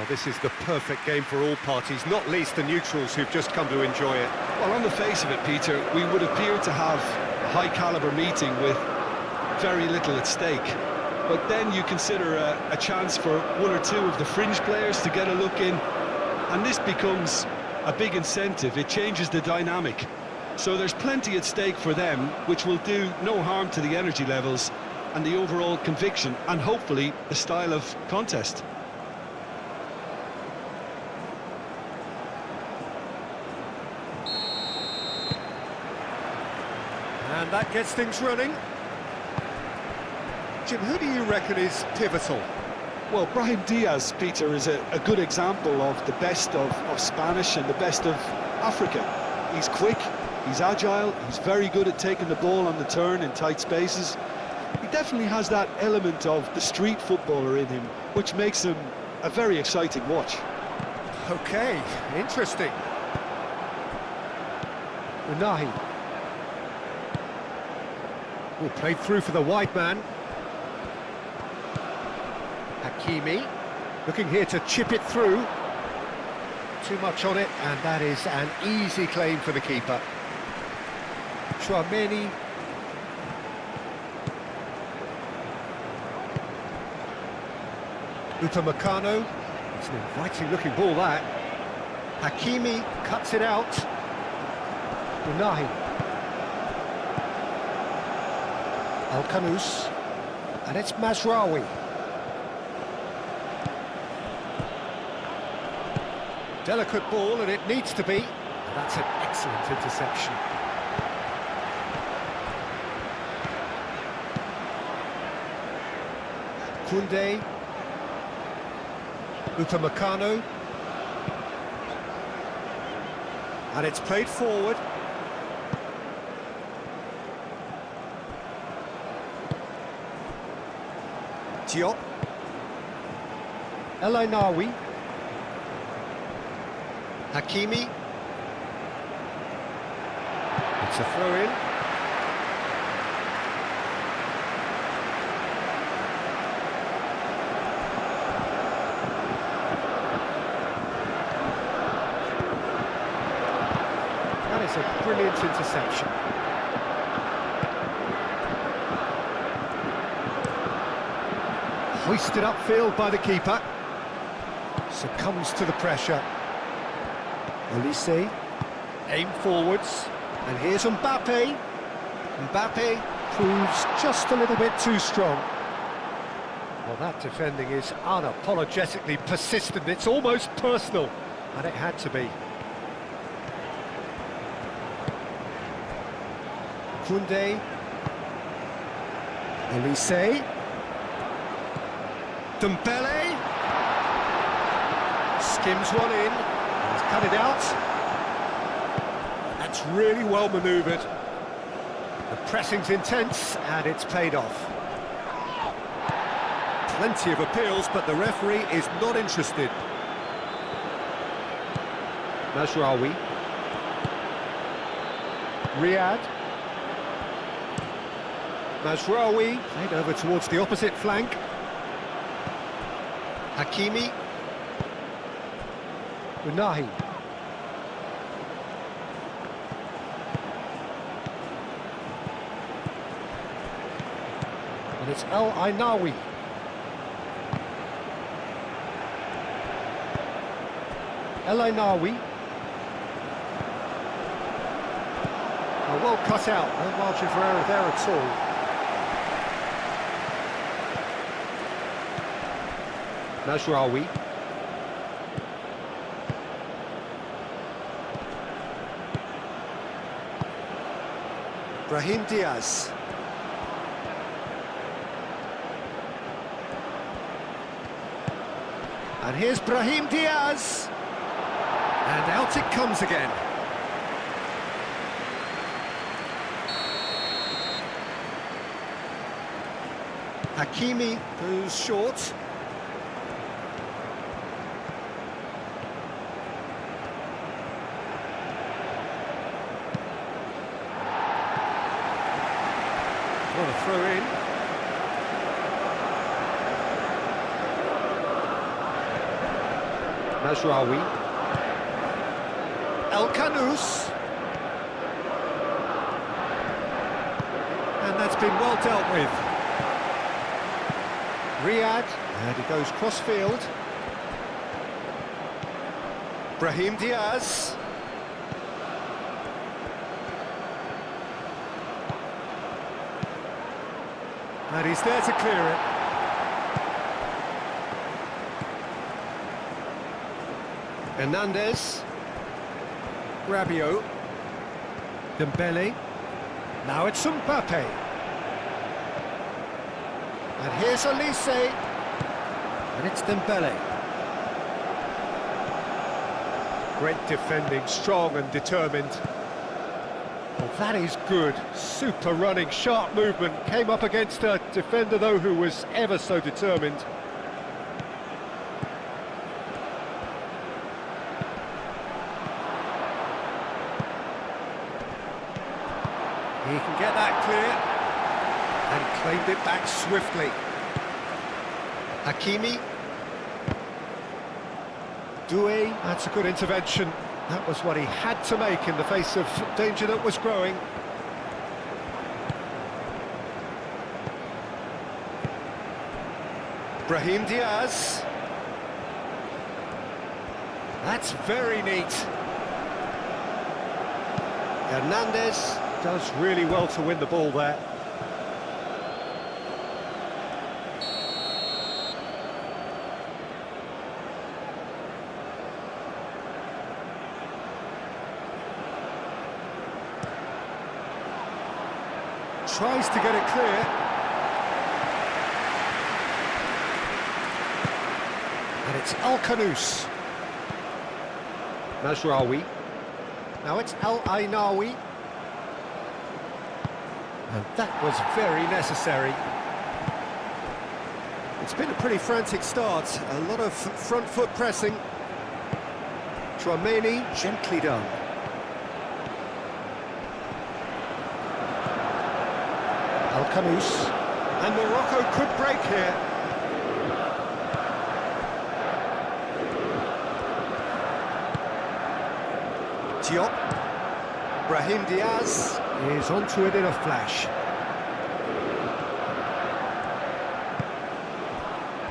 Well, this is the perfect game for all parties, not least the neutrals who've just come to enjoy it. Well, on the face of it, Peter, we would appear to have a high-caliber meeting with very little at stake. But then you consider a chance for one or two of the fringe players to get a look in, and this becomes a big incentive. It changes the dynamic. So there's plenty at stake for them, which will do no harm to the energy levels and the overall conviction, and hopefully the style of contest. And that gets things running. Jim, who do you reckon is pivotal? Well, Brahim Diaz, Peter, is a good example of the best of Spanish and the best of Africa. He's quick, he's agile, he's very good at taking the ball on the turn in tight spaces. He definitely has that element of the street footballer in him, which makes him a very exciting watch. Okay, interesting. Unahi. Well, played through for the wide man. Hakimi, looking here to chip it through. Too much on it, and that is an easy claim for the keeper. Chouameni. Upamecano. It's an inviting looking ball, that. Hakimi cuts it out. Unahi. Al-Kanous. And it's Mazraoui. Delicate ball, and it needs to be. That's an excellent interception. Koundé. Upamecano. And it's played forward. Diop. El Ainaoui. Hakimi. It's a throw-in. That is a brilliant interception. Hoisted upfield by the keeper. Succumbs to the pressure. Olise, aim forwards, and here's Mbappe. Mbappe proves just a little bit too strong. Well, that defending is unapologetically persistent. It's almost personal, and it had to be. Koundé. Olise. Dembele. Skims one in. He's cut it out. That's really well manoeuvred. The pressing's intense, and it's paid off. Plenty of appeals, but the referee is not interested. Mazraoui. Riyad. Mazraoui played over towards the opposite flank. Hakimi. Unahi. And it's El Ainaoui. El Ainaoui. Well cut out, no margin for error there at all. Mazraoui. Brahim Diaz. And here's Brahim Diaz. And out it comes again. Hakimi goes short. What a throw in. Mazraoui. El Kanous. And that's been well dealt with. Riyad, and he goes cross-field. Brahim Diaz. And he's there to clear it. Hernandez. Rabiot. Dembele. Now it's Mbappe. And here's Elise. And it's Dembele. Great defending, strong and determined. Well, that is good. Super running, sharp movement. Came up against a defender, though, who was ever so determined. He can get that clear. And claimed it back swiftly. Hakimi. Doué, that's a good intervention. That was what he had to make in the face of danger that was growing. Brahim Diaz. That's very neat. Hernandez does really well to win the ball there. Tries to get it clear. And it's El Kanous. Mazraoui. Now it's El Ainaoui. And that was very necessary. It's been a pretty frantic start. A lot of front foot pressing. Tchouaméni, gently done. El Kanous, and Morocco could break here. Diop, Brahim Diaz is onto it in a flash.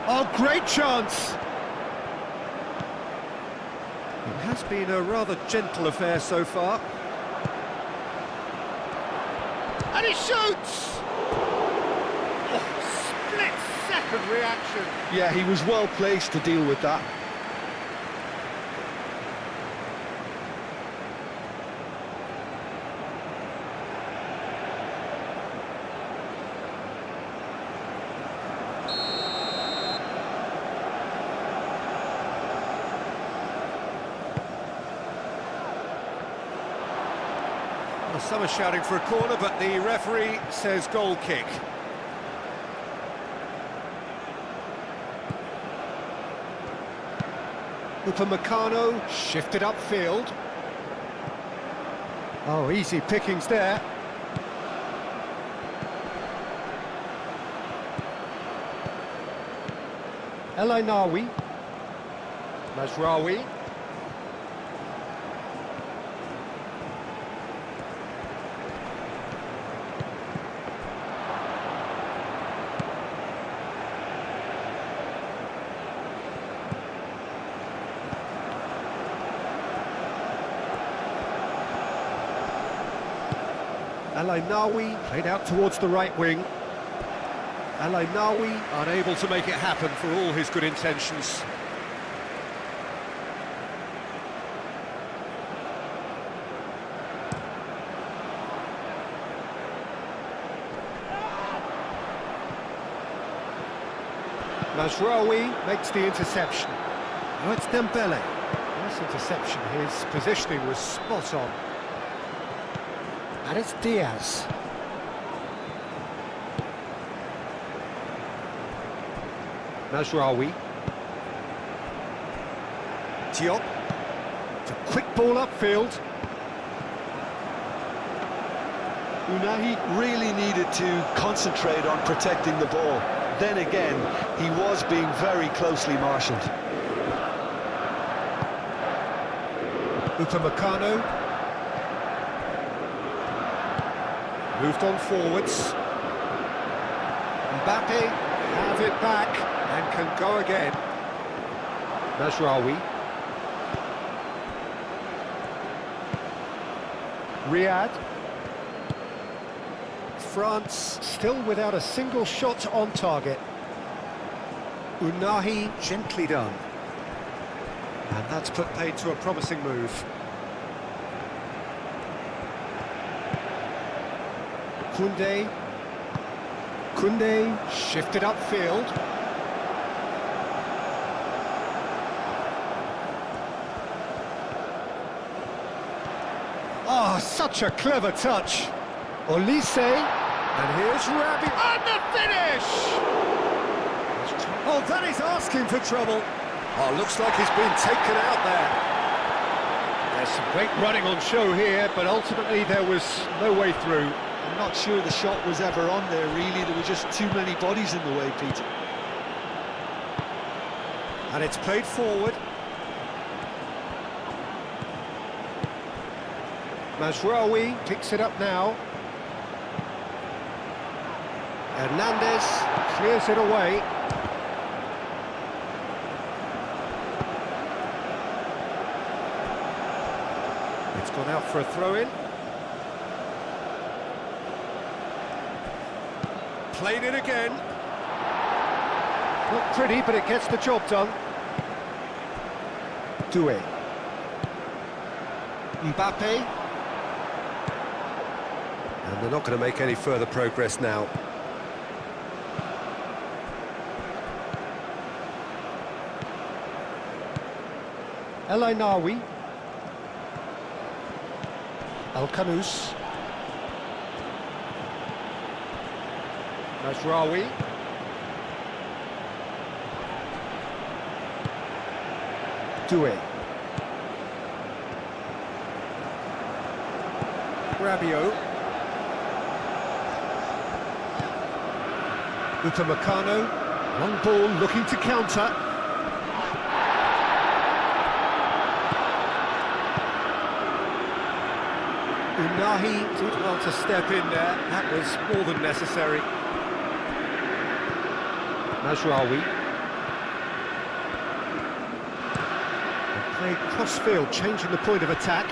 Oh, great chance! It has been a rather gentle affair so far. And he shoots! Split-second reaction. Yeah, he was well placed to deal with that. Well, some are shouting for a corner, but the referee says goal kick. Upamecano shifted upfield. Oh, easy pickings there. El Ainaoui. Mazraoui. El Ainaoui played out towards the right wing. El Ainaoui unable to make it happen for all his good intentions. Mazraoui makes the interception. Now it's Dembele. Nice interception, his positioning was spot on. And it's Diaz. Mazraoui. Diop. It's a quick ball upfield. Unai really needed to concentrate on protecting the ball. Then again, he was being very closely marshalled. Upamecano. Moved on forwards. Mbappe have it back and can go again. Mazraoui. Riyad. France still without a single shot on target. Unahi gently done. And that's put paid to a promising move. Koundé. Koundé shifted upfield. Oh, such a clever touch. Olise, and here's Rabi, and the finish! Oh, that is asking for trouble. Oh, looks like he's been taken out there. There's some great running on show here, but ultimately there was no way through. I'm not sure the shot was ever on there, really. There were just too many bodies in the way, Peter. And it's played forward. Mazraoui picks it up now. Hernandez clears it away. It's gone out for a throw-in. Played it again. Not pretty, but it gets the job done. Doué. Mbappe. And they're not going to make any further progress now. El Ainaoui. Al-Khanous. Mazraoui. Doué. Rabiot. Upamecano. Long ball looking to counter. Unahi did well to step in there. That was more than necessary. Mazraoui. Played cross-field, changing the point of attack.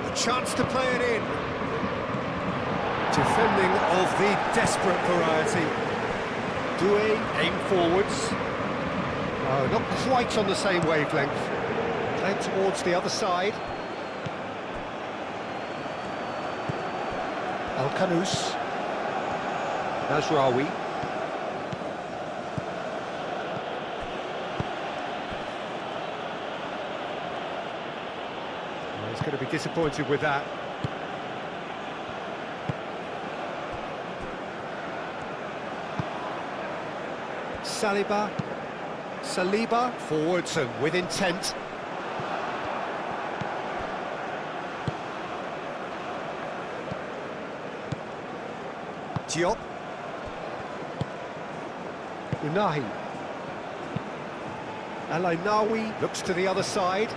A chance to play it in. Defending of the desperate variety. Doué, aim forwards. No, not quite on the same wavelength. Played towards the other side. Al-Khanous. Mazraoui. Well, he's going to be disappointed with that. Saliba, forwards and with intent. Diop. Unahi. El Ainaoui looks to the other side.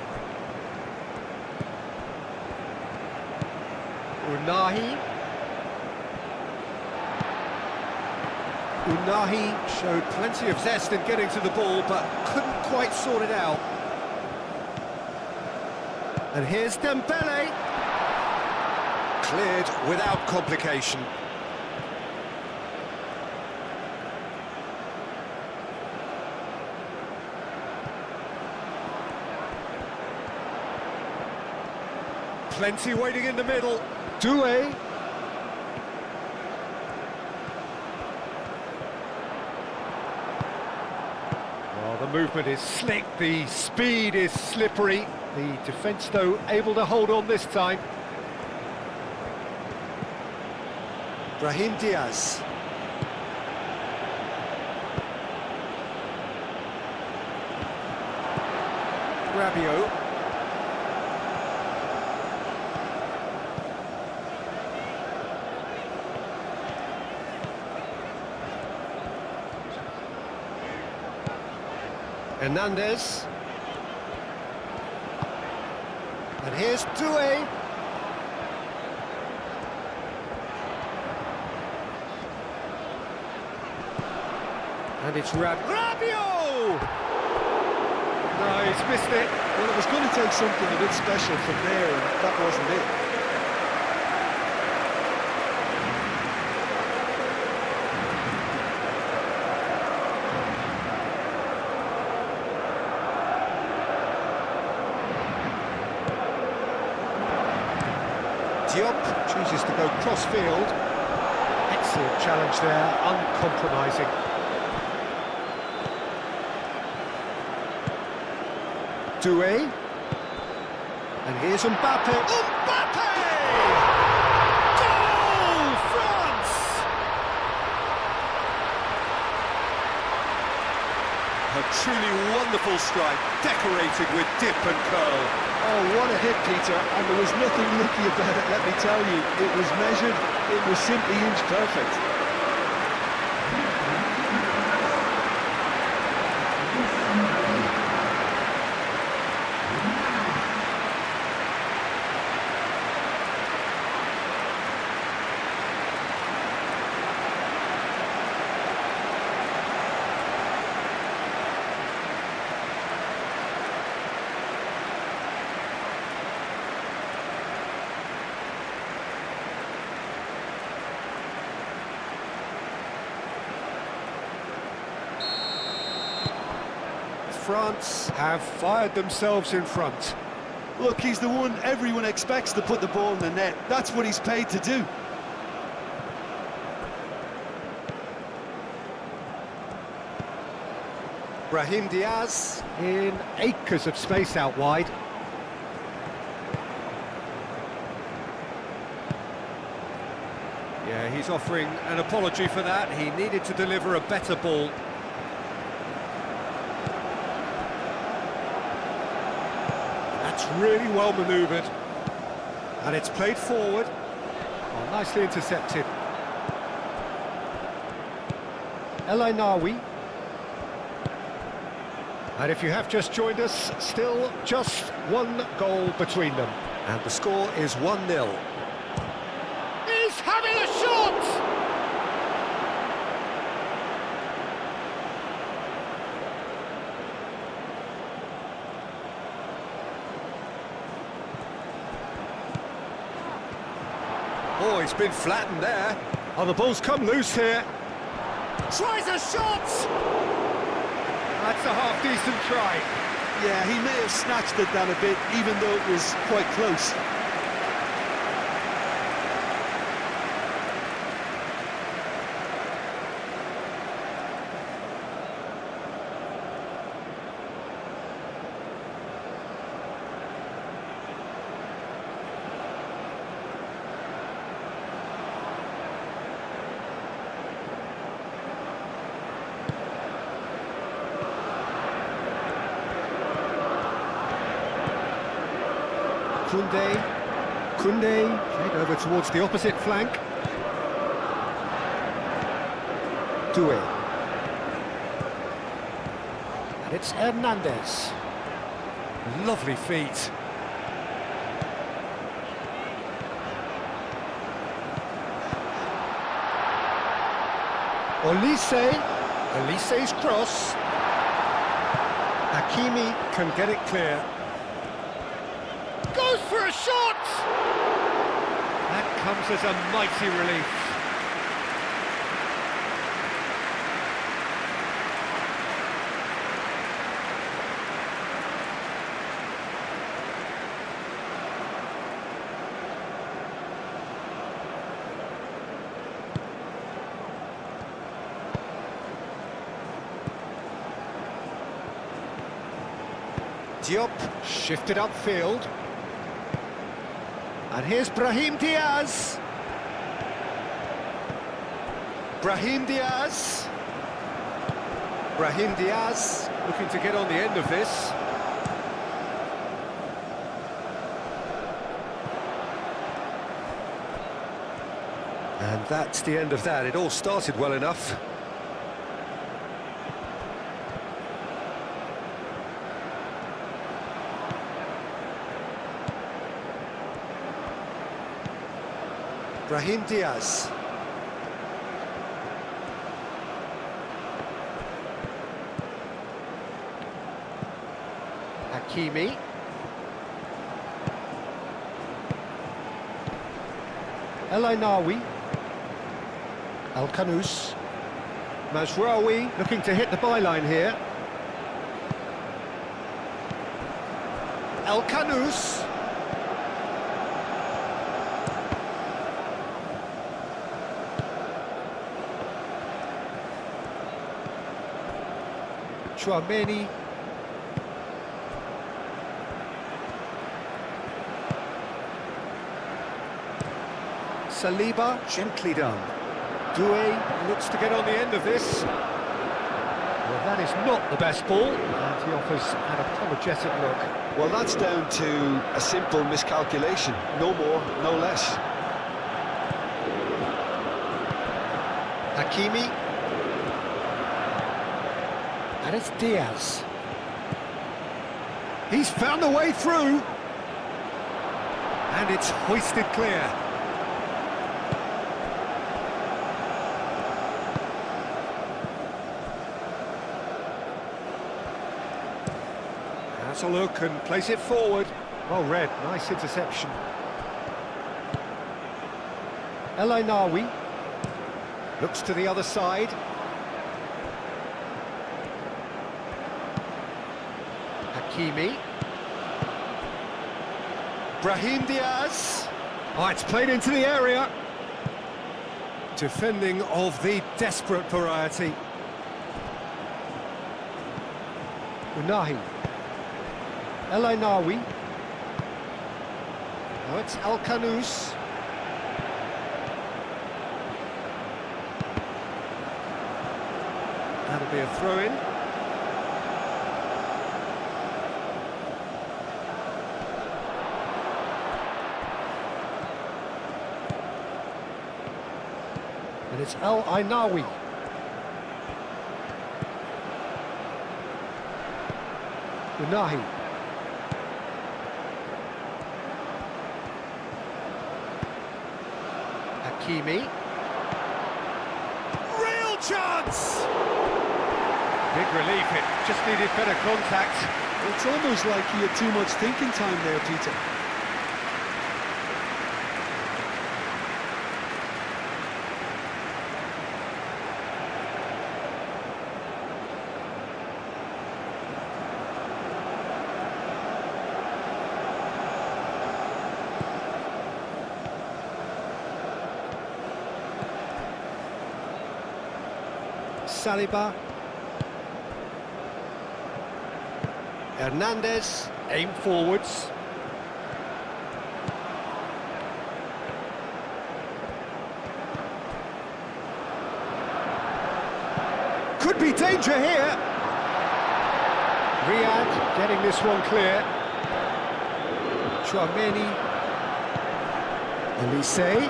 Unahi. Unahi showed plenty of zest in getting to the ball, but couldn't quite sort it out. And here's Dembele. Cleared without complication. Plenty waiting in the middle. Doué. Well, the movement is slick, the speed is slippery. The defence, though, able to hold on this time. Brahim Diaz. Rabiot. Hernandez. And here's Doué. And it's Rabiot! No, he's missed it. Well, it was going to take something a bit special from there, and that wasn't it. Diop chooses to go cross-field. Excellent challenge there, uncompromising. Doué. And here's Mbappe. Mbappe! Goal! France! A truly wonderful strike, decorated with dip and curl. Oh, what a hit, Peter, and there was nothing lucky about it, let me tell you. It was measured, it was simply inch perfect. France have fired themselves in front. Look, he's the one everyone expects to put the ball in the net. That's what he's paid to do. Brahim Diaz in acres of space out wide. Yeah, he's offering an apology for that. He needed to deliver a better ball. That's really well manoeuvred. And it's played forward. Oh, nicely intercepted. El Ainaoui. And if you have just joined us, still just one goal between them. And the score is 1-0. He's having a shot! Oh, he's been flattened there. Oh, the ball's come loose here. Tries a shot! That's a half-decent try. Yeah, he may have snatched at that a bit, even though it was quite close. Koundé played over towards the opposite flank. Doué. And it's Hernandez. Lovely feet. Olise's cross. Hakimi can get it clear. Goes for a shot! That comes as a mighty relief. Diop shifted upfield. And here's Brahim Diaz. Brahim Diaz looking to get on the end of this. And that's the end of that. It all started well enough. Brahim Diaz. Hakimi. El Ainawi. Al Kanous. Mazraoui looking to hit the byline here. El Kanous. Chouameni. Saliba, gently done. Doué looks to get on the end of this. Well, that is not the best ball, and he offers an apologetic look. Well, that's down to a simple miscalculation. No more, no less. Hakimi. And it's Diaz. He's found a way through. And it's hoisted clear. Has a look and plays it forward. Well read, nice interception. El Ainawi looks to the other side. Hakimi. Brahim Diaz. Oh, it's played into the area. Defending of the desperate variety. Unahi. El Ainawi. Now it's Al Kanous. That'll be a throw-in. And it's El Ainawi. Unahi. Hakimi. Real chance! Big relief, it just needed better contact. It's almost like he had too much thinking time there, Peter. Saliba. Hernandez, aim forwards. Could be danger here. Riyad getting this one clear. Chouameni. Elise.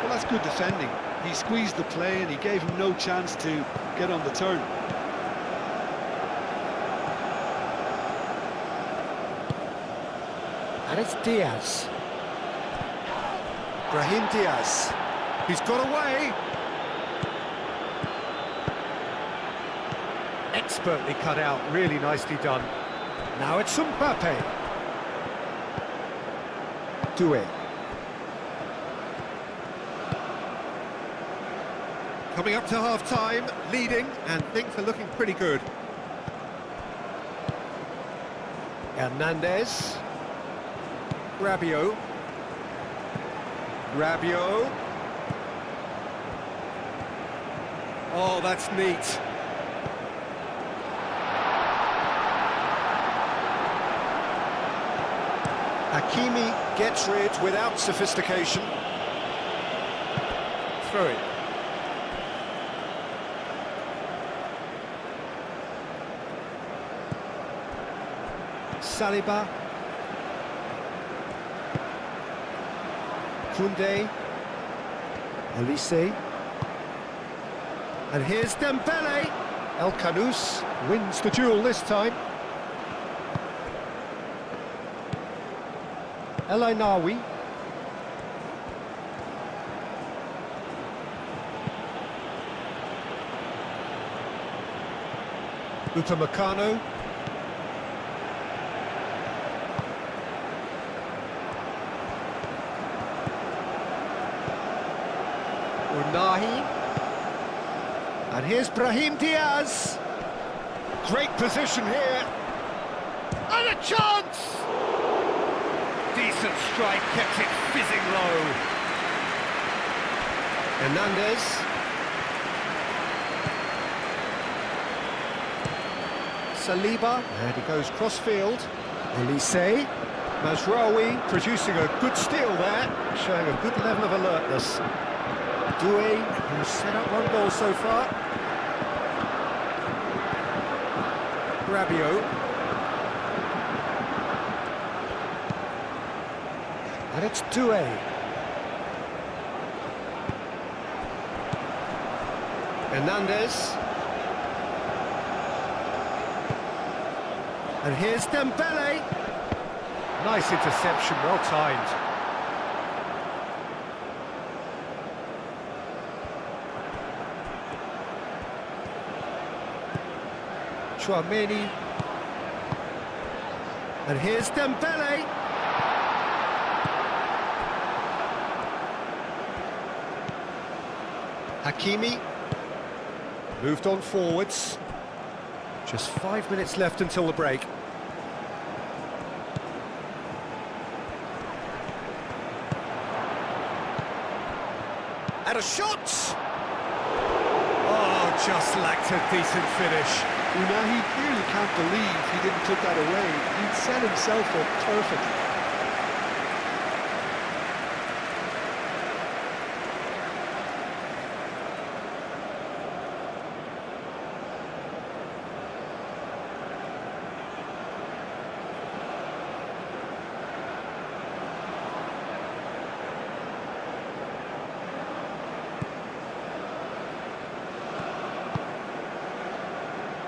That's good defending. He squeezed the play and he gave him no chance to get on the turn. And it's Diaz. Brahim Diaz. He's got away. Expertly cut out, really nicely done. Now it's Mbappe. Doué. Coming up to half-time, leading, and things are looking pretty good. Hernandez. Rabiot. Rabiot. Oh, that's neat. Hakimi gets rid without sophistication. Throw it. Saliba. Koundé. Elise. And here's Dembele. El Kanous wins the duel this time. El Ainawi. Upamecano. Unahi. And here's Brahim Diaz. Great position here. And a chance! Decent strike, kept it fizzing low. Hernandez. Saliba. And he goes cross-field. Elise. Mazraoui producing a good steal there, showing a good level of alertness. Doué, who's set up one goal so far. Rabiot. And it's Doué. Hernandez. And here's Dembele. Nice interception, well timed. Chouameni. And here's Dembele. Hakimi. Moved on forwards. Just 5 minutes left until the break. And a shot! Oh, just lacked a decent finish. Unahi really can't believe he didn't put that away. He'd set himself up perfectly.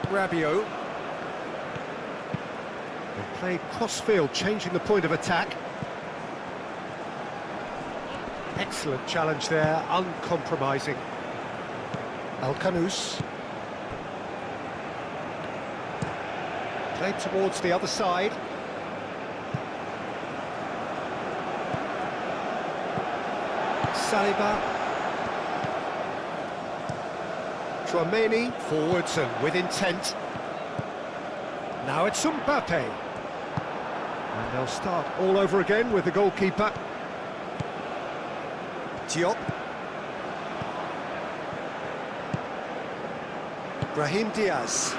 Rabiot. And played cross-field, changing the point of attack. Excellent challenge there, uncompromising. El Kanous. Played towards the other side. Saliba. Chouameni, forwards and with intent. Now it's Mbappe. And they'll start all over again with the goalkeeper. Diop. Brahim Diaz.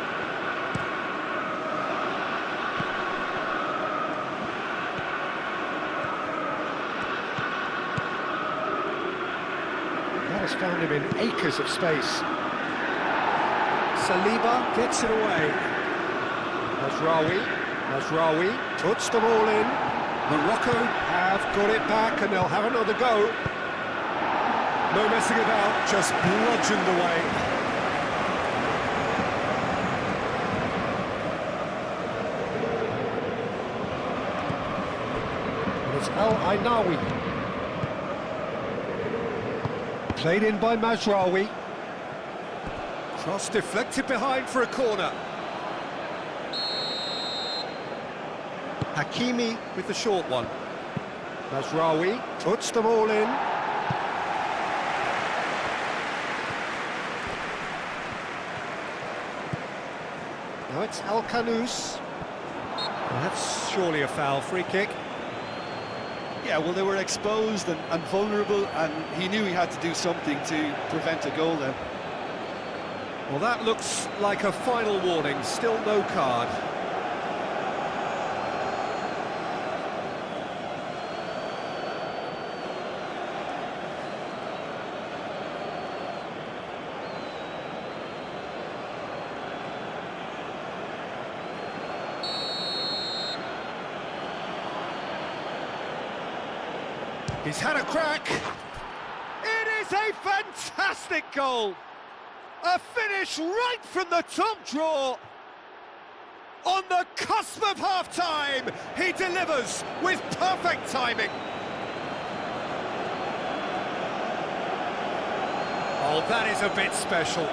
That has found him in acres of space. Saliba gets it away. Mazraoui puts them all in. Morocco have got it back and they'll have another go. No messing about, just bludgeoned away. And it's El Ainawi. Played in by Mazraoui. Cross deflected behind for a corner. Hakimi with the short one. Mazraoui puts them all in. Now it's El Kanous. Well, that's surely a foul, free kick. Yeah, well, they were exposed and vulnerable, and he knew he had to do something to prevent a goal then. Well, that looks like a final warning, still no card. He's had a crack. It is a fantastic goal. A finish right from the top draw. On the cusp of half-time, he delivers with perfect timing. Oh, that is a bit special.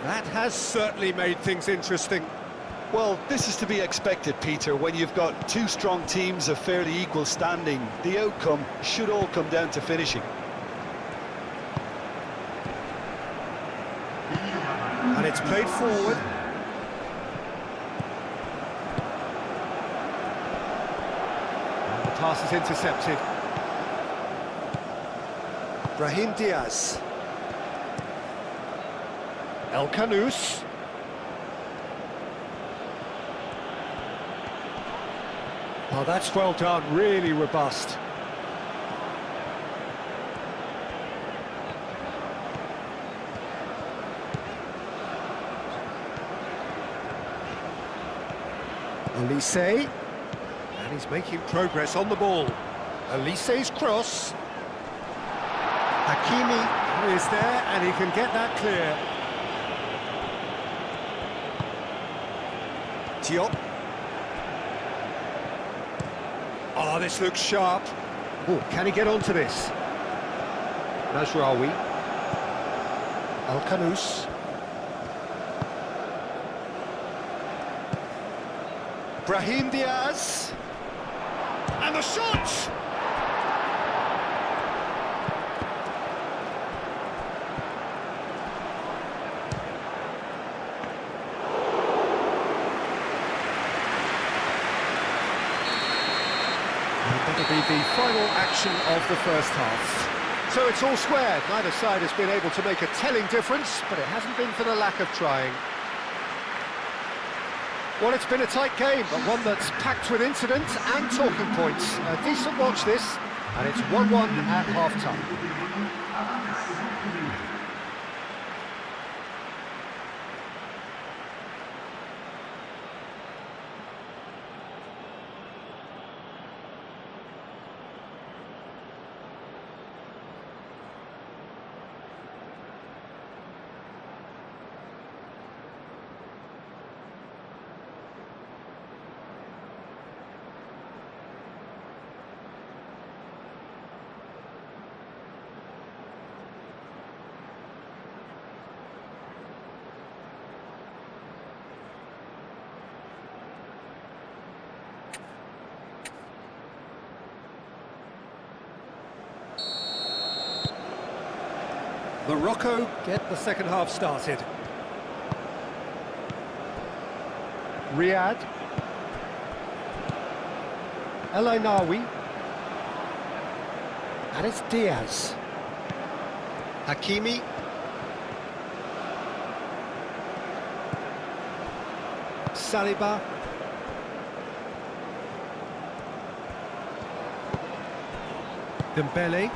That has certainly made things interesting. Well, this is to be expected, Peter. When you've got two strong teams of fairly equal standing, the outcome should all come down to finishing. And it's played forward. And the pass is intercepted. Brahim Diaz. El Kanous. Oh, that's well done, really robust. Elise, and he's making progress on the ball. Elise's cross. Hakimi is there, and he can get that clear. Diop. Oh, this looks sharp. Oh, can he get onto this? Mazraoui. El Kanous. Brahim Diaz. And the shot! That'll be the final action of the first half. So it's all squared. Neither side has been able to make a telling difference, but it hasn't been for the lack of trying. Well, it's been a tight game, but one that's packed with incident and talking points. A decent watch this, and it's 1-1 at half-time. Morocco get the second half started. Riyad. El Ainawi. And it's Diaz. Hakimi. Saliba. Dembele.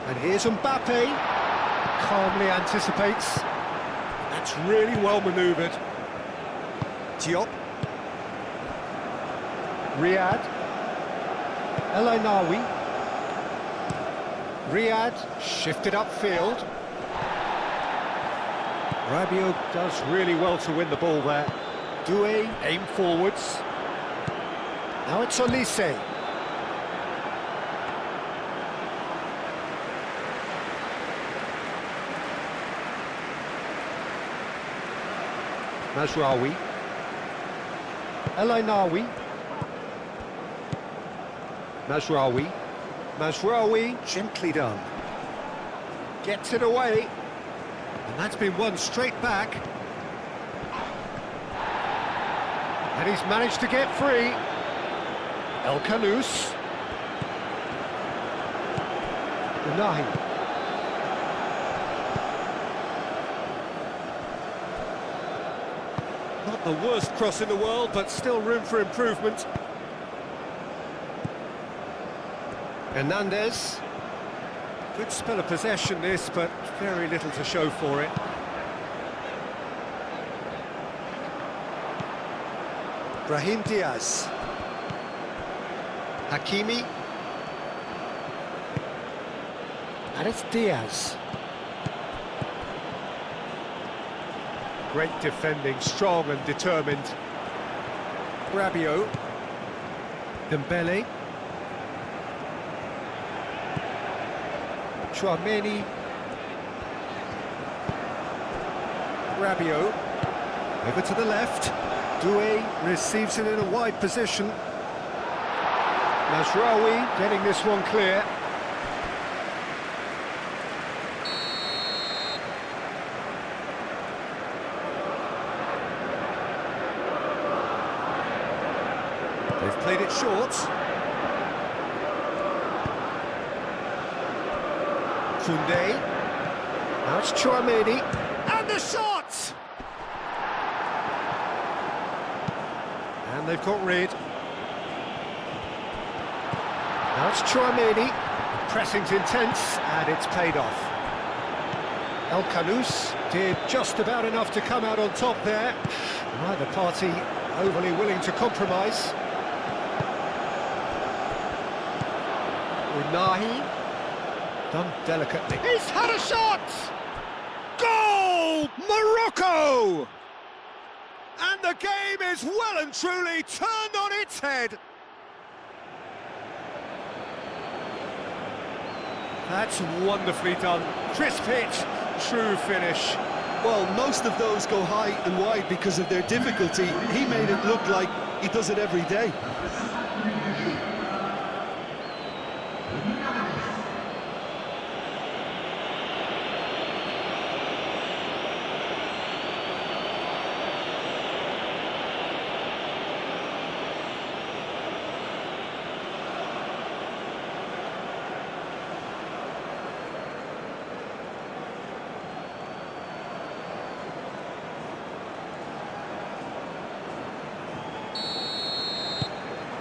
And here's Mbappe, calmly anticipates. That's really well manoeuvred. Diop. Riyad. El Ainawi. Riyad shifted upfield. Rabiot does really well to win the ball there. Doué aim forwards. Now it's Olise. Mazraoui. El Ainawi. Mazraoui. Mazraoui, gently done. Gets it away. And that's been won straight back. And he's managed to get free. El Kanous. Unahi. Not the worst cross in the world, but still room for improvement. Hernandez. Good spell of possession this, but very little to show for it. Brahim Diaz. Hakimi. And it's Diaz. Great defending, strong and determined. Rabiot. Dembele. Chouameni. Rabiot. Over to the left. Doué receives it in a wide position. Mazraoui getting this one clear. They've played it short. Koundé. Now it's Chouameni. And the shot! And they've got rid. Now it's Chouameni. Pressing's intense, and it's paid off. El Khanous did just about enough to come out on top there. Neither party overly willing to compromise. Unahi. Done delicately. He's had a shot! Goal! Morocco! And the game is well and truly turned on its head. That's wonderfully done. Crisp hit, true finish. Well, most of those go high and wide because of their difficulty. He made it look like he does it every day.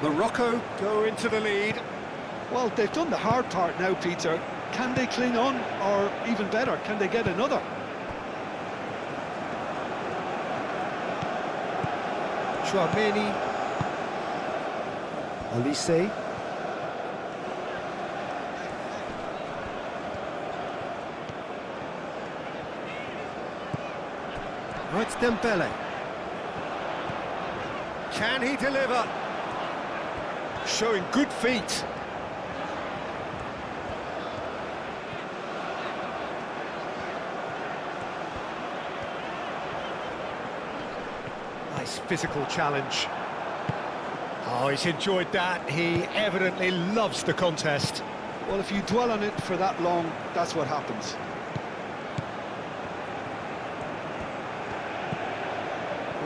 Morocco go into the lead. Well, they've done the hard part now, Peter. Can they cling on, or even better, can they get another? Chouameni. Olise. Oh, it's Dembele. Can he deliver? Showing good feet. Nice physical challenge. Oh, he's enjoyed that. He evidently loves the contest. Well, if you dwell on it for that long, that's what happens.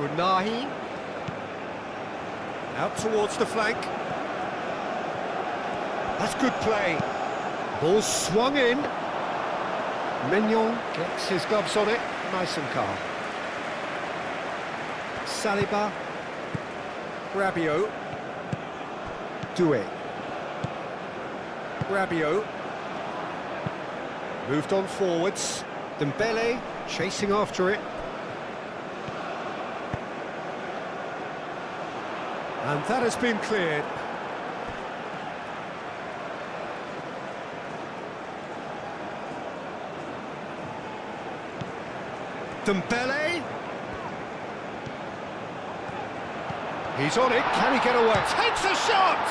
Unahi. Out towards the flank. That's good play. Ball swung in. Mignon gets his gloves on it. Nice and calm. Saliba. Rabiot. Doué. Rabiot. Moved on forwards. Dembele chasing after it. And that has been cleared. Dembele. He's on it. Can he get away? Takes a shot!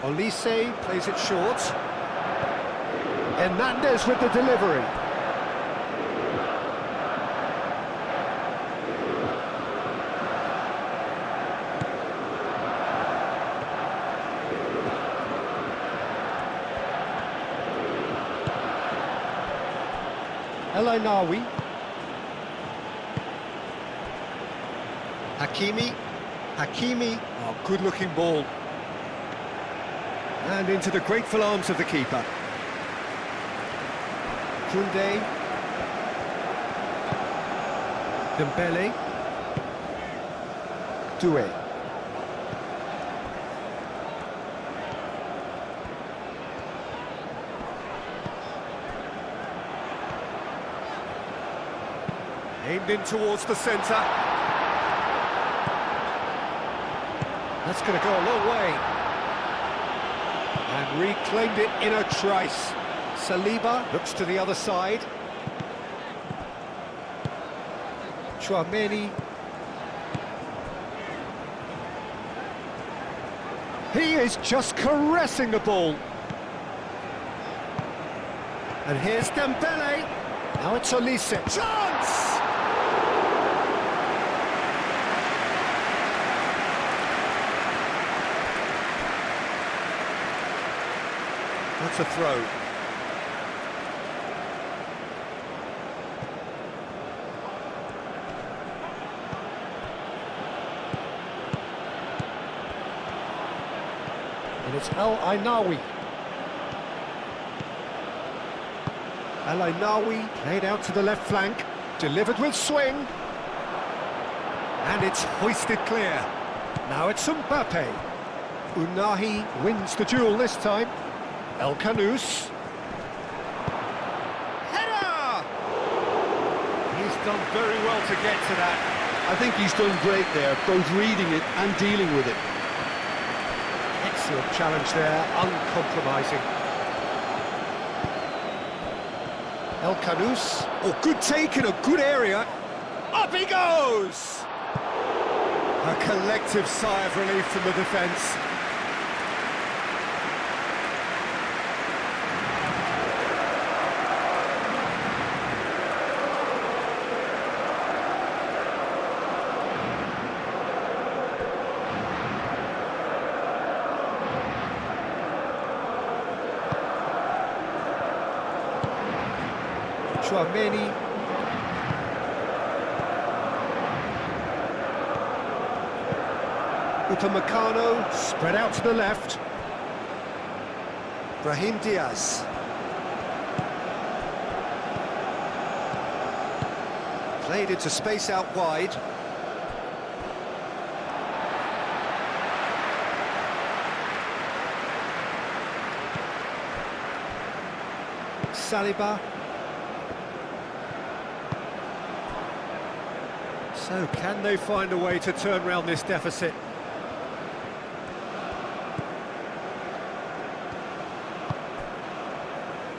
Olise plays it short. Hernandez with the delivery. El Ainawi. Hakimi. Oh, good-looking ball. And into the grateful arms of the keeper. Koundé. Dembele. Doué. Aimed in towards the centre. That's going to go a long way. And reclaimed it in a trice. Saliba looks to the other side. Chouameni. He is just caressing the ball. And here's Dembele. Now it's Olise. Chance! That's a throw. And it's El Ainaoui. El Ainaoui played out to the left flank, delivered with swing. And it's hoisted clear. Now it's Mbappe. Unahi wins the duel this time. El Khanous. Header! He's done very well to get to that. I think he's done great there, both reading it and dealing with it. Excellent challenge there, uncompromising. El Khanous. Oh, good take in a good area. Up he goes! A collective sigh of relief from the defence. Chouameni. Upamecano spread out to the left. Brahim Diaz. Played into space out wide. Saliba. So, can they find a way to turn around this deficit?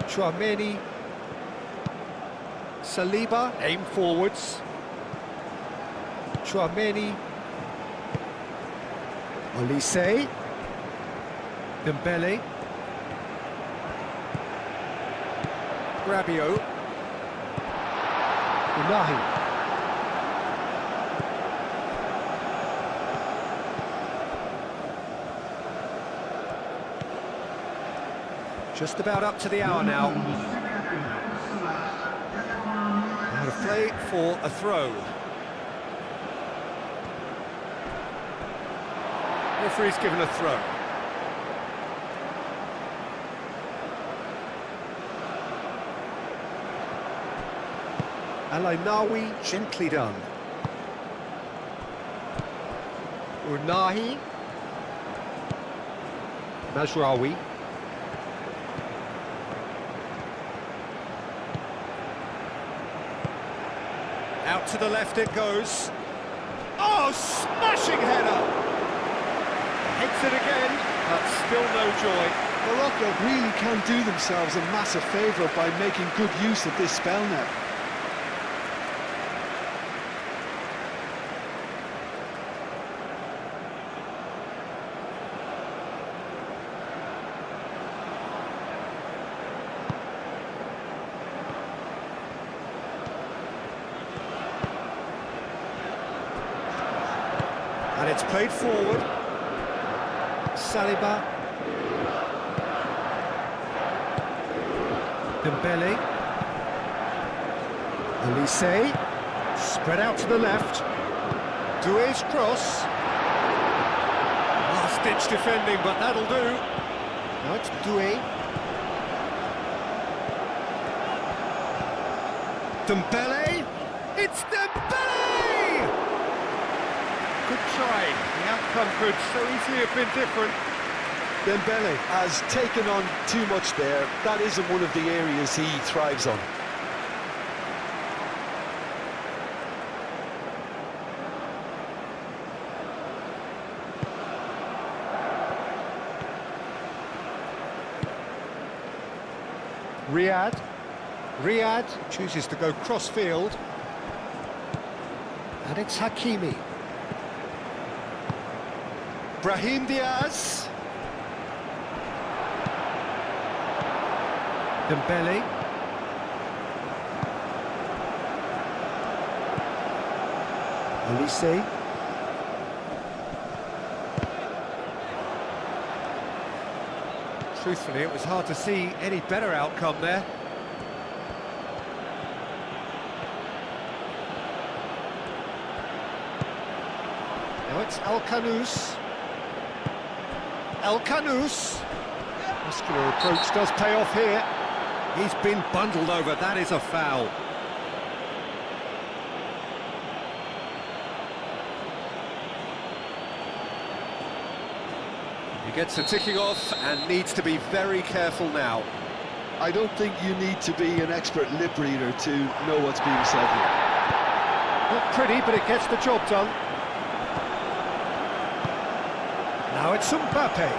Chouameni. Saliba, aim forwards. Chouameni. Olise. Dembele. Rabiot. Unahi. Just about up to the hour now. Now to play for a throw. Referee's given a throw. El Ainaoui, gently done. Unahi. Mazraoui. Out to the left it goes. Oh, smashing header! Hits it again, but still no joy. Morocco really can do themselves a massive favour by making good use of this spell now. And it's played forward. Saliba. Dembele. Olise. Spread out to the left. Doué's cross. Last-ditch defending, but that'll do. Now it's Doué. Dembele. It's Dembele! Good try. The outcome could so easily have been different. Dembele has taken on too much there. That isn't one of the areas he thrives on. Riyad chooses to go cross-field. And it's Hakimi. Brahim Diaz. Dembele. Olise. Truthfully, it was hard to see any better outcome there. Now it's El Khanous. El Khanous. Muscular approach does pay off here. He's been bundled over, that is a foul. He gets a ticking off and needs to be very careful now. I don't think you need to be an expert lip reader to know what's being said here. Not pretty, but it gets the job done. Now it's Mbappe.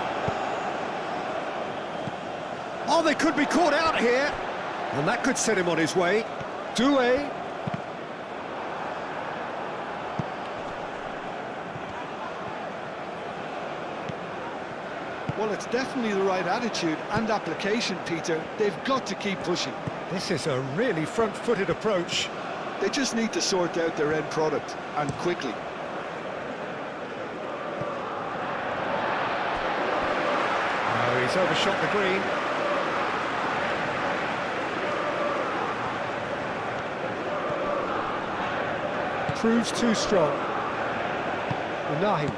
Oh, they could be caught out here. And that could set him on his way. Doué. Well, it's definitely the right attitude and application, Peter. They've got to keep pushing. This is a really front-footed approach. They just need to sort out their end product, and quickly. Oh, he's overshot the green. Proves too strong. Unahi.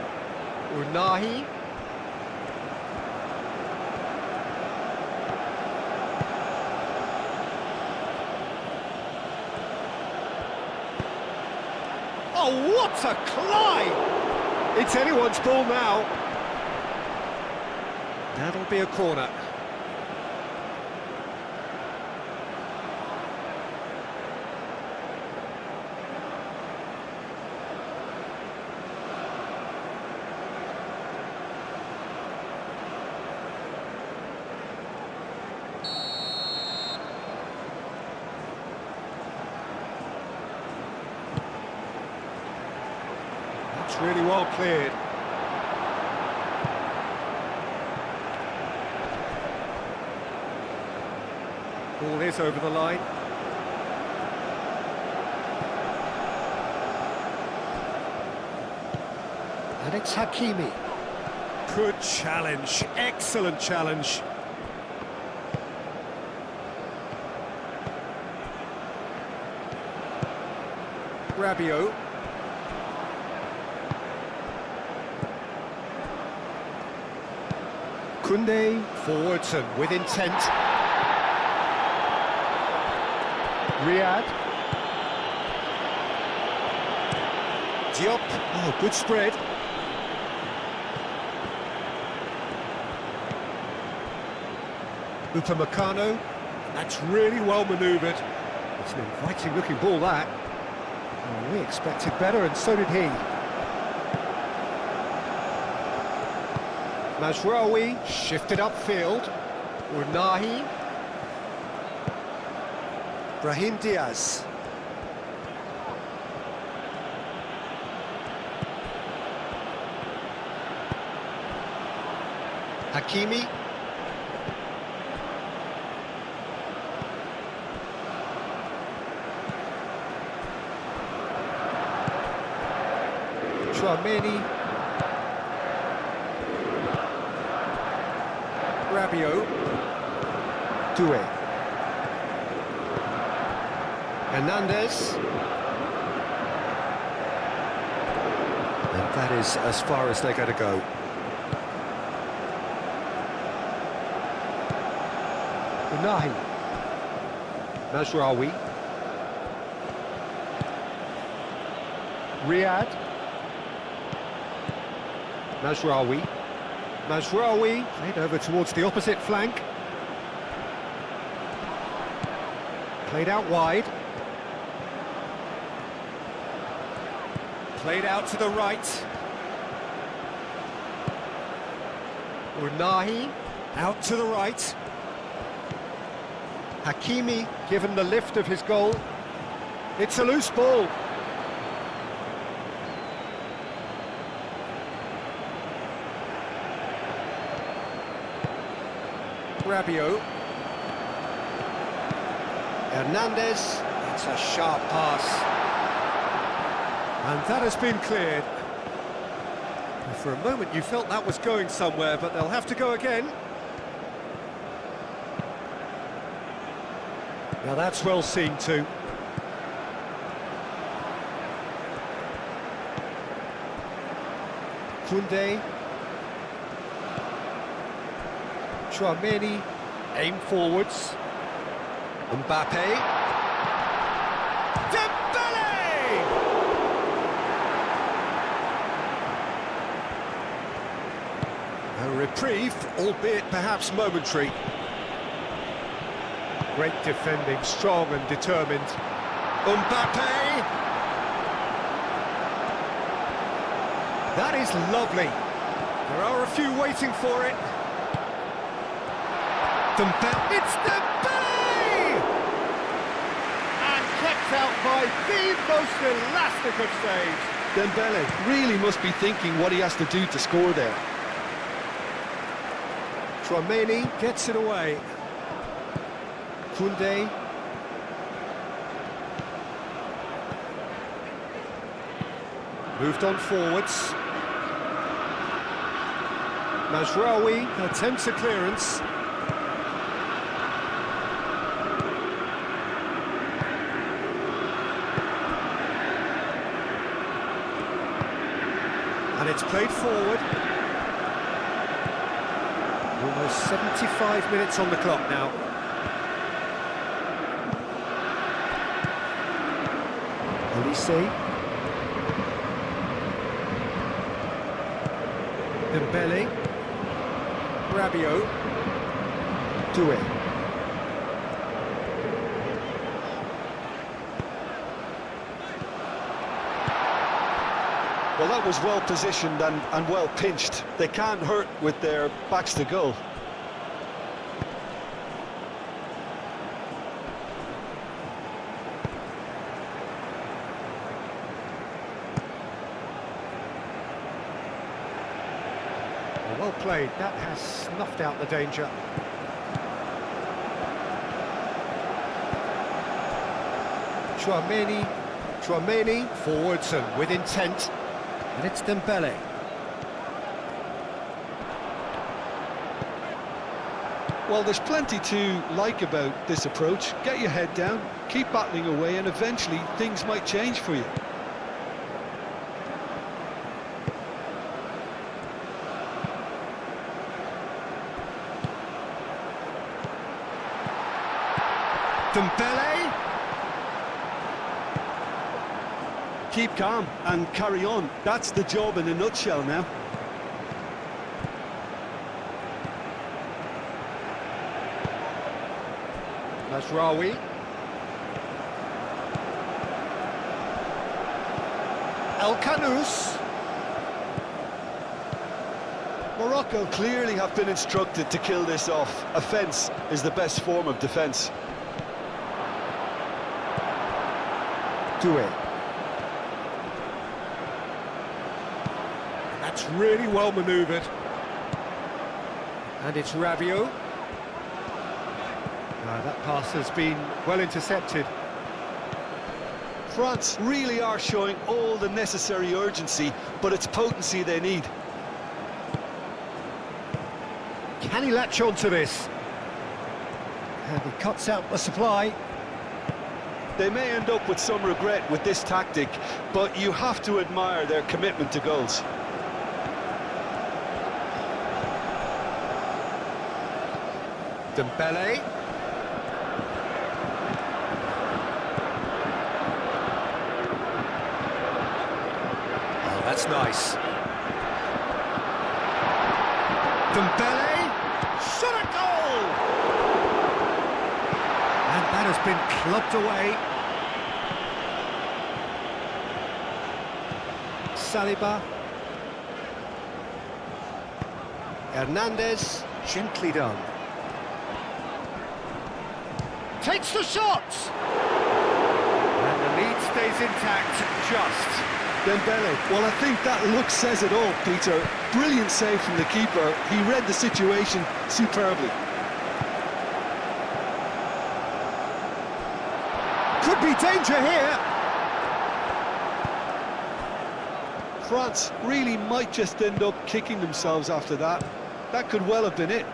Oh, what a climb! It's anyone's ball now. That'll be a corner. That's really well cleared. Ball is over the line. And it's Hakimi. Good challenge, excellent challenge. Rabiot. Koundé forwards and with intent. Riyad. Diop. Oh, good spread. Upamecano. That's really well manoeuvred. It's an inviting looking ball, that. Oh, we expected better, and so did he. Mazraoui shifted upfield. Unahi. Brahim Diaz. Hakimi. Chouameni. Rabiot. Doué. Hernandez. That is as far as they're going to go. Unahi. Mazraoui. Riyad. Mazraoui. Mazraoui played over towards the opposite flank. Played out wide. Played out to the right. Unahi out to the right. Hakimi given the lift of his goal. It's a loose ball. Rabiot. Hernandez. That's a sharp pass. And that has been cleared. For a moment you felt that was going somewhere, but they'll have to go again. Now that's well seen too. Koundé. Chouameni, aim forwards. Mbappe. Dembele! A reprieve, albeit perhaps momentary. Great defending, strong and determined. Mbappe! That is lovely. There are a few waiting for it. Dembele, it's Dembele! And kept out by the most elastic of saves. Dembele really must be thinking what he has to do to score there. Chouameni gets it away. Koundé. Moved on forwards. Mazraoui attempts a clearance. And it's played forward. Almost 75 minutes on the clock now. Olise. Dembele. Rabiot. Doué. Well, that was well positioned and well pinched. They can't hurt with their backs to goal. Well played, that has snuffed out the danger. Chouameni, forwards and with intent. And it's Dembele. Well, there's plenty to like about this approach. Get your head down, keep battling away, and eventually things might change for you. Dembele. Keep calm and carry on. That's the job in a nutshell now. Mazraoui. El Khanous. Morocco clearly have been instructed to kill this off. Offence is the best form of defence. Doué. That's really well manoeuvred. And it's Rabiot. That pass has been well intercepted. France really are showing all the necessary urgency, but it's potency they need. Can he latch on to this? And he cuts out the supply. They may end up with some regret with this tactic, but you have to admire their commitment to goals. Dembele. Oh, that's nice. Dembele. Shot a goal! And that has been clubbed away. Saliba. Hernandez. Gently done. Takes the shot! And the lead stays intact, just. Dembele, well, I think that look says it all, Peter. Brilliant save from the keeper. He read the situation superbly. Could be danger here. France really might just end up kicking themselves after that. That could well have been it.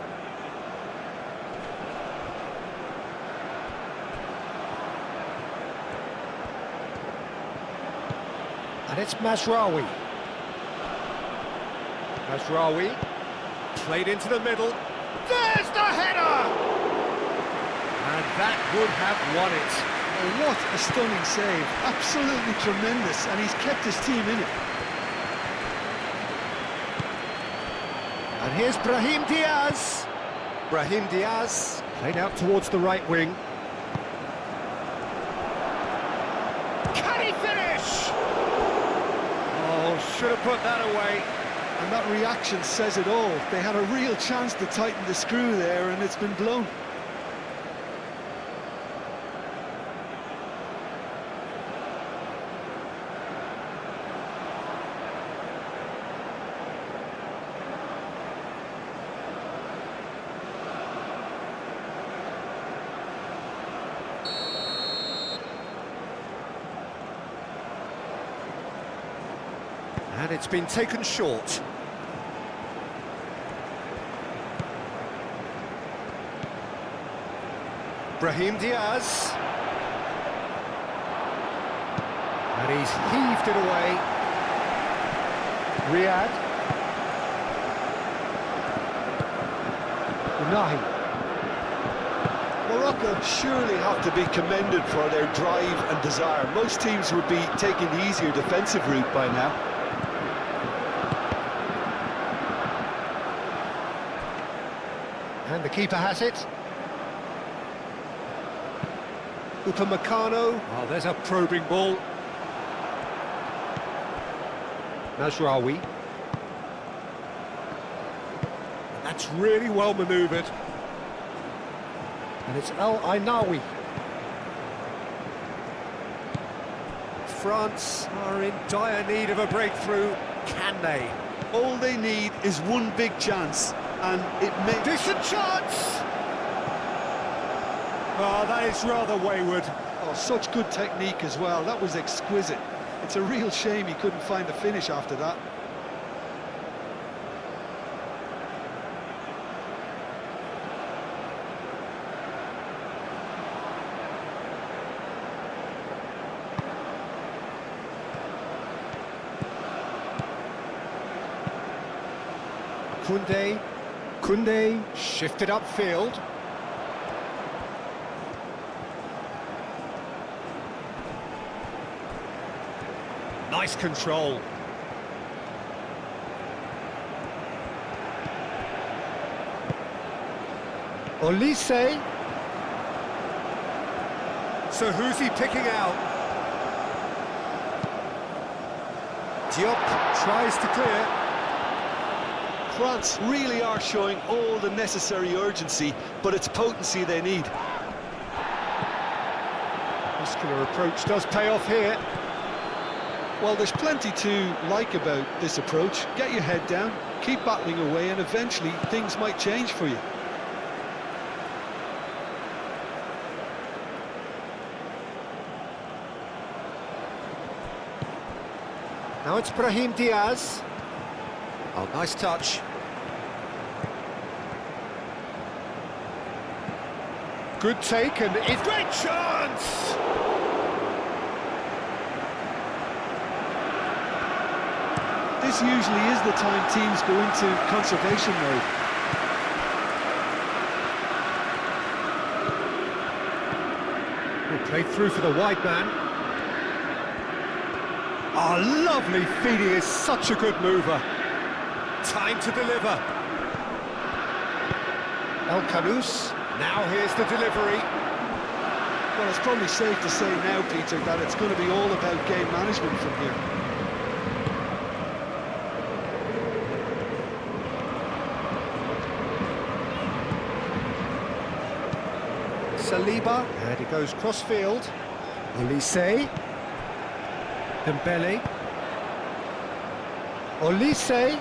And it's Mazraoui. Mazraoui, played into the middle. There's the header! And that would have won it. Oh, what a stunning save. Absolutely tremendous, and he's kept his team in it. And here's Brahim Diaz. Brahim Diaz, played out towards the right wing. Can he finish? Oh, should have put that away. And that reaction says it all. They had a real chance to tighten the screw there, and it's been blown. And it's been taken short. Brahim Diaz. And he's heaved it away. Riyad. Unahi. Morocco surely have to be commended for their drive and desire. Most teams would be taking the easier defensive route by now. And the keeper has it. Upamecano. Oh, there's a probing ball. Mazraoui. That's really well manoeuvred. And it's El Ainaoui. France are in dire need of a breakthrough. Can they? All they need is one big chance, and it may... Decent chance! Oh, that is rather wayward. Oh, such good technique as well. That was exquisite. It's a real shame he couldn't find the finish after that. Koundé shifted upfield. Nice control. Olise. So who's he picking out? Diop tries to clear. France really are showing all the necessary urgency, but it's potency they need. Muscular approach does pay off here. Well, there's plenty to like about this approach. Get your head down, keep battling away, and eventually things might change for you. Now it's Brahim Diaz. Oh, nice touch. Good take, and it's great chance! This usually is the time teams go into conservation mode. Played through for the wide man. Oh, lovely feed. He is such a good mover. Time to deliver. El Canous. Now here's the delivery. Well, it's probably safe to say now, Peter, that it's going to be all about game management from here. Saliba, and he goes cross-field. Olise. Dembele. Olise.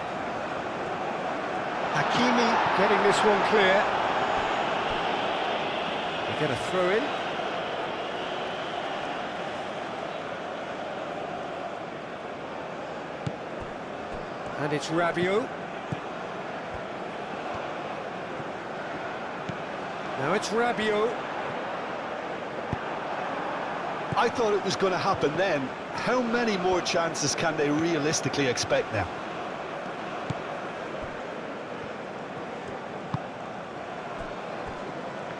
Hakimi getting this one clear. They get a throw-in. And it's Rabiot. Now it's Rabiot. I thought it was going to happen then. How many more chances can they realistically expect now?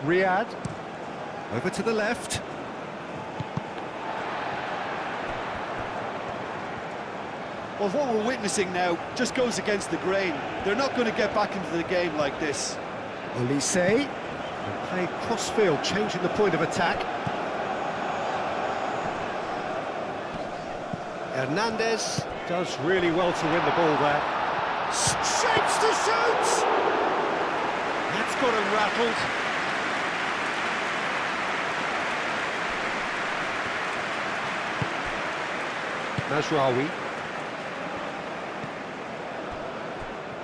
Riyad. Over to the left. Well, what we're witnessing now just goes against the grain. They're not going to get back into the game like this. Olise. And play cross-field, changing the point of attack. Hernandez does really well to win the ball there. Shapes to shoot! That's got him rattled. Mazraoui.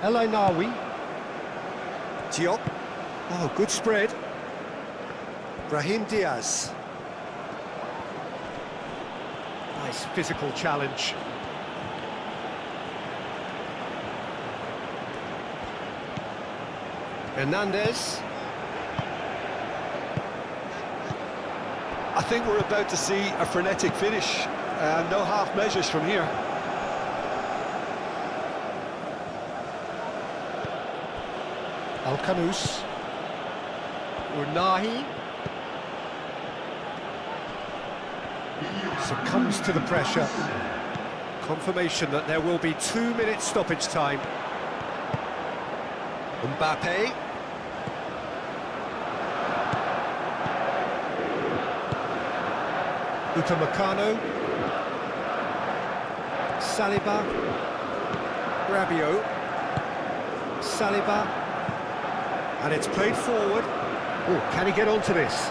El Ainaoui. Diop. Oh, good spread. Brahim Diaz. Nice physical challenge. Hernandez. I think we're about to see a frenetic finish. No half measures from here. El Canous. Unahi. Succumbs to the pressure. Confirmation that there will be 2 minutes stoppage time. Mbappe. Upamecano. Saliba. Rabiot. Saliba. And it's played forward. Oh, can he get onto this?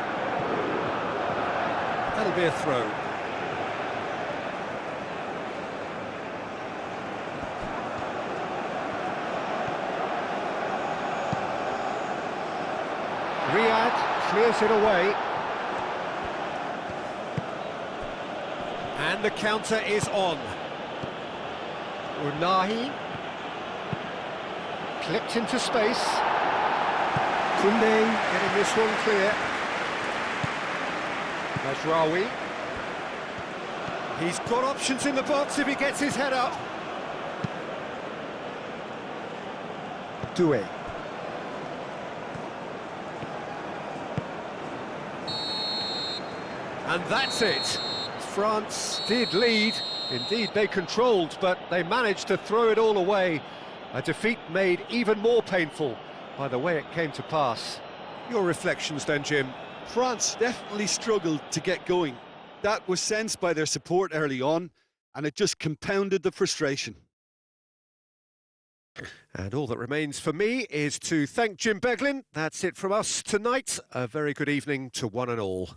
That'll be a throw. Riyad clears it away. And the counter is on. Unahi. Clipped into space. Kunde getting this one clear. Mazraoui. He's got options in the box if he gets his head up. Doué. And that's it. France did lead. Indeed, they controlled, but they managed to throw it all away. A defeat made even more painful by the way it came to pass. Your reflections then, Jim? France definitely struggled to get going. That was sensed by their support early on, and it just compounded the frustration. And all that remains for me is to thank Jim Beglin. That's it from us tonight. A very good evening to one and all.